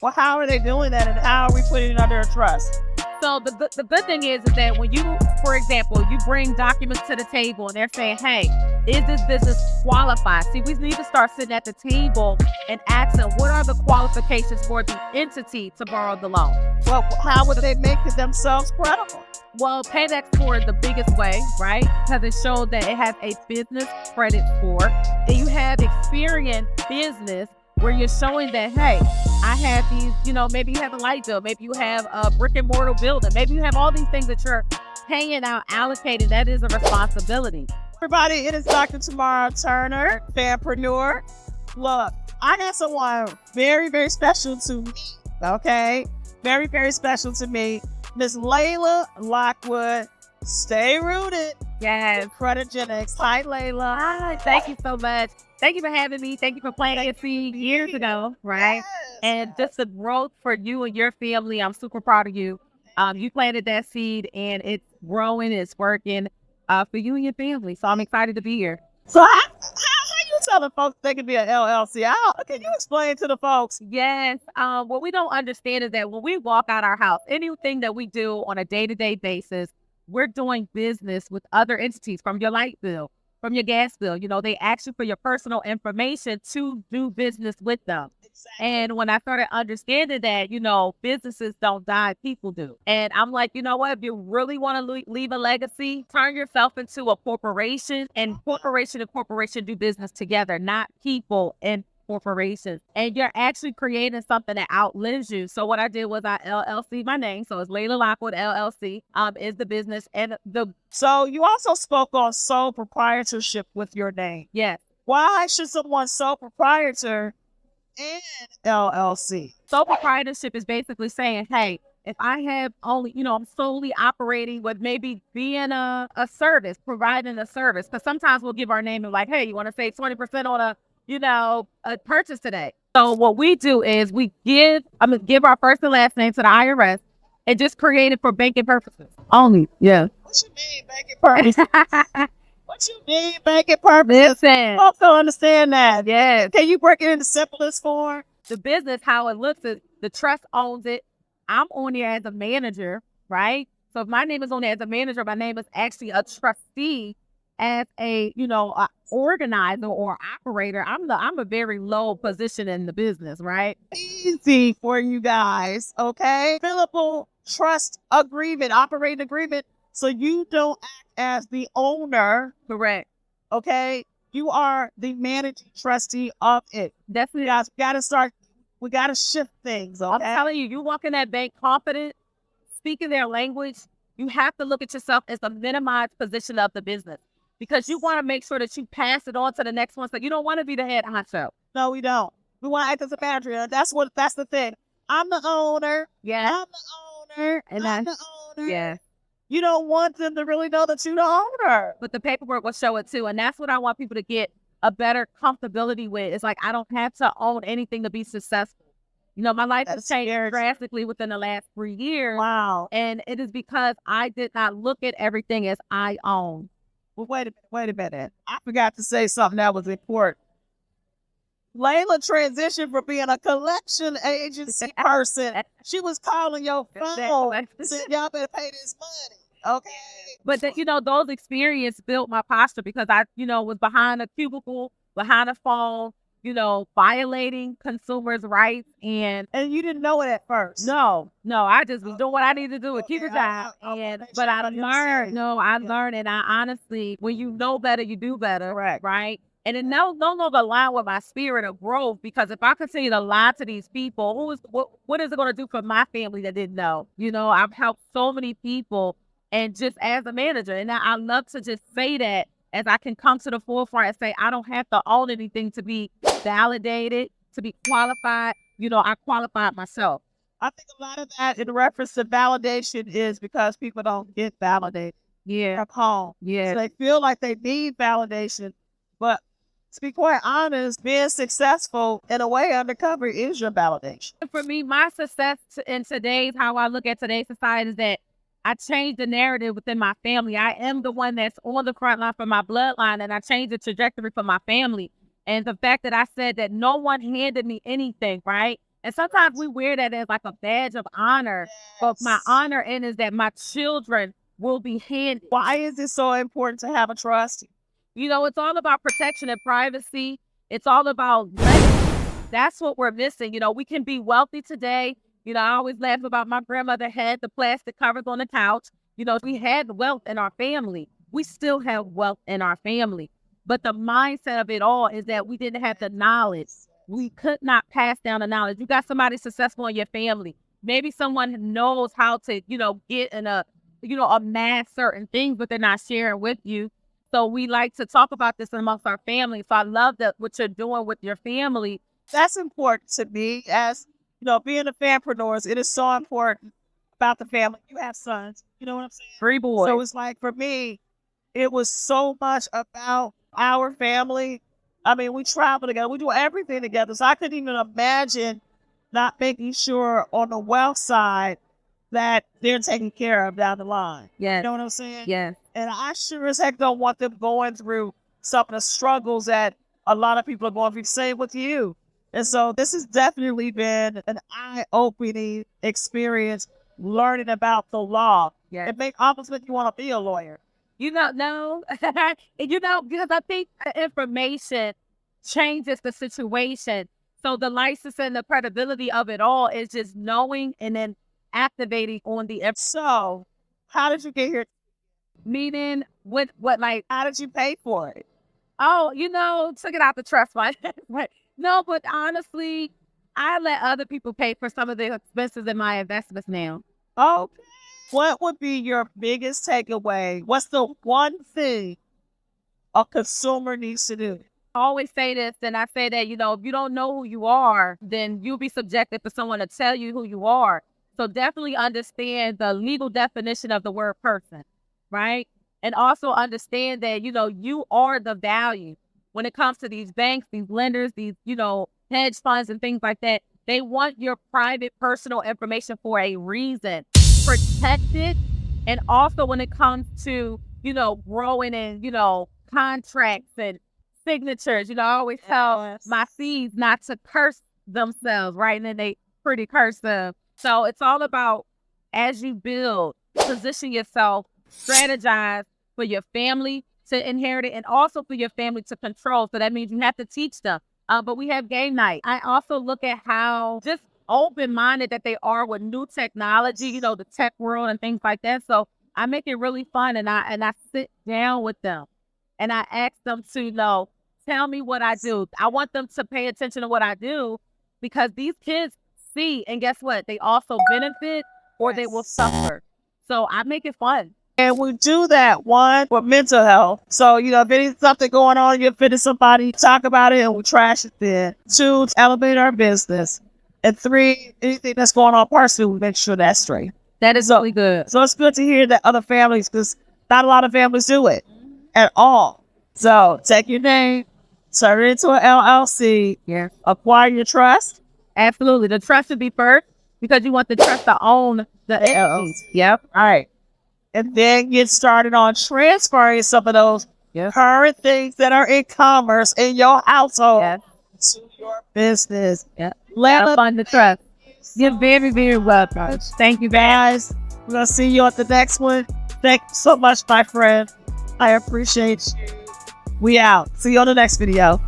Well, how are they doing that, and how are we putting it under a trust? So the good thing is that when you, for example, you bring documents to the table and they're saying, hey, is this business qualified? See, we need to start sitting at the table and asking, what are the qualifications for the entity to borrow the loan? Well, how would they make it themselves credible? Well, Payback score is the biggest way, right? Because it showed that it has a business credit score. And you have experienced business where you're showing that, hey, I have these, maybe you have a light bill, maybe you have a brick and mortar building, maybe you have all these things that you're paying out, allocated. That is a responsibility. Everybody, it is Dr. Tamara Turner, fanpreneur. Look, I got someone very, very special to me, okay? Very, very special to me. Miss Layla Lockwood. Stay rooted. Yes. Creditgenics. Hi, Layla. Hi, thank you so much. Thank you for having me. Thank you for planting a seed years ago, right? Yes. And just the growth for you and your family. I'm super proud of you. You planted that seed and it's growing, it's working for you and your family. So I'm excited to be here. So how you telling folks they can be an LLC? Can you explain to the folks? Yes. What we don't understand is that when we walk out our house, anything that we do on a day-to-day basis, we're doing business with other entities, from your light bill, from your gas bill. They ask you for your personal information to do business with them. Exactly. And when I started understanding that, businesses don't die, people do. And I'm like, you know what? If you really want to leave a legacy, turn yourself into a corporation, and corporation do business together, not people and corporations. And you're actually creating something that outlives you. So what I did was I LLC my name. So it's Layla Lockwood LLC is the business. And So you also spoke on sole proprietorship with your name. Yes. Why should someone sole proprietor and LLC? Sole proprietorship is basically saying, hey, if I have only, I'm solely operating with maybe being a service, providing a service. Because sometimes we'll give our name and like, hey, you want to save 20% on a purchase today. So what we do is I'm going to give our first and last name to the IRS and just create it for banking purposes only. Yeah. What you mean banking purposes? What you mean banking purposes? Listen. Folks don't understand that. Yes. Can you break it into simplest form? The business, how it looks is the trust owns it. I'm on there as a manager, right? So if my name is on there as a manager, my name is actually a trustee as a organizer or operator. I'm a very low position in the business, right? Easy for you guys, okay? Fillable trust agreement, operating agreement. So you don't act as the owner. Correct. Okay? You are the managing trustee of it. Definitely. Guys, we got to shift things, okay? I'm telling you, you walk in that bank confident, speaking their language, you have to look at yourself as a minimized position of the business, because you want to make sure that you pass it on to the next one. So you don't want to be the head honcho. No, we don't. We want to act as a manager. That's the thing. I'm the owner. Yeah. I'm the owner. And I'm the owner. Yeah. You don't want them to really know that you're the owner. But the paperwork will show it too. And that's what I want people to get a better comfortability with. It's like, I don't have to own anything to be successful. My life has changed drastically within the last 3 years. Wow. And it is because I did not look at everything as I own. Well, wait a minute. I forgot to say something that was important. Layla transitioned from being a collection agency person. She was calling your phone, saying, y'all better pay this money. Okay. But those experiences built my posture, because I, was behind a cubicle, behind a phone, violating consumers' rights. And you didn't know it at first. No, I just was doing what I needed to do and keep it down. But I learned, learned. And I honestly, when you know better, you do better. Correct. Right. And it no longer align with my spirit of growth, because if I continue to lie to these people, what is it going to do for my family that didn't know? I've helped so many people, and just as a manager, and I love to just say that as I can come to the forefront and say, I don't have to own anything to be validated, to be qualified. I qualified myself. I think a lot of that in reference to validation is because people don't get validated. Yeah. At home. Yeah. So they feel like they need validation, but to be quite honest, being successful in a way undercover is your validation. For me, my success in how I look at today's society is that I changed the narrative within my family. I am the one that's on the front line for my bloodline, and I changed the trajectory for my family. And the fact that I said that no one handed me anything, right? And sometimes we wear that as like a badge of honor. But my honor in is that my children will be handed. Why is it so important to have a trust? You know, it's all about protection and privacy. It's all about legacy. That's what we're missing. You know, we can be wealthy today. You know, I always laugh about my grandmother had the plastic covers on the couch. You know, we had wealth in our family. We still have wealth in our family. But the mindset of it all is that we didn't have the knowledge. We could not pass down the knowledge. You got somebody successful in your family. Maybe someone knows how to, you know, get in a, you know, amass certain things, but they're not sharing with you. So we like to talk about this amongst our family. So I love that what you're doing with your family. That's important to me as, you know, being a fanpreneur. It is so important about the family. You have sons, you know what I'm saying? 3 boys. So it's like, for me, it was so much about our family. I mean, we travel together. We do everything together. So I couldn't even imagine not making sure on the wealth side that they're taken care of down the line. Yes. You know what I'm saying? Yes. And I sure as heck don't want them going through some of the struggles that a lot of people are going through. Same with you. And so this has definitely been an eye-opening experience learning about the law. Yes. It makes almost make you want to be a lawyer. You know, no, you know, because I think information changes the situation. So the license and the credibility of it all is just knowing and then activating on the. So how did you get here? Meaning what like, How did you pay for it? oh, you know, took it out the trust fund. Right. No, but honestly, I let other people pay for some of the expenses in my investments now. Okay. What would be your biggest takeaway? What's the one thing a consumer needs to do? I always say this, and I say that, you know, if you don't know who you are, then you'll be subjected to someone to tell you who you are. So definitely understand the legal definition of the word person, right? And also understand that, you know, you are the value when it comes to these banks, these lenders, these, you know, hedge funds and things like that. They want your private personal information for a reason. Protect it. And also when it comes to, you know, growing in, you know, contracts and signatures, you know, I always tell my seeds not to curse themselves, right? And then they pretty curse them. So it's all about, as you build, position yourself, strategize for your family to inherit it and also for your family to control. So that means you have to teach them. But we have game night. I also look at how just open-minded that they are with new technology, you know, the tech world and things like that. So I make it really fun, and I sit down with them and I ask them to, you know, tell me what I do. I want them to pay attention to what I do because these kids see, and guess what? They also benefit or they will suffer. So I make it fun. And we do that, one, for mental health. So, you know, if there's something going on, you're offending somebody, talk about it and we trash it then. 2, to elevate our business. And 3, anything that's going on personally, we make sure that's straight. That is really good. So it's good to hear that other families, because not a lot of families do it at all. So take your name, turn it into an LLC, Yeah. acquire your trust. Absolutely. The trust should be first because you want the trust to own the LLC. Yep. All right. And then get started on transferring some of those Yep. current things that are in commerce in your household Yep. to your business. Yep. Layla, Fund the trust. You're very, very welcome. thank you guys. We're going to see you at the next one. Thank you so much, my friend. I appreciate you. We out. See you on the next video.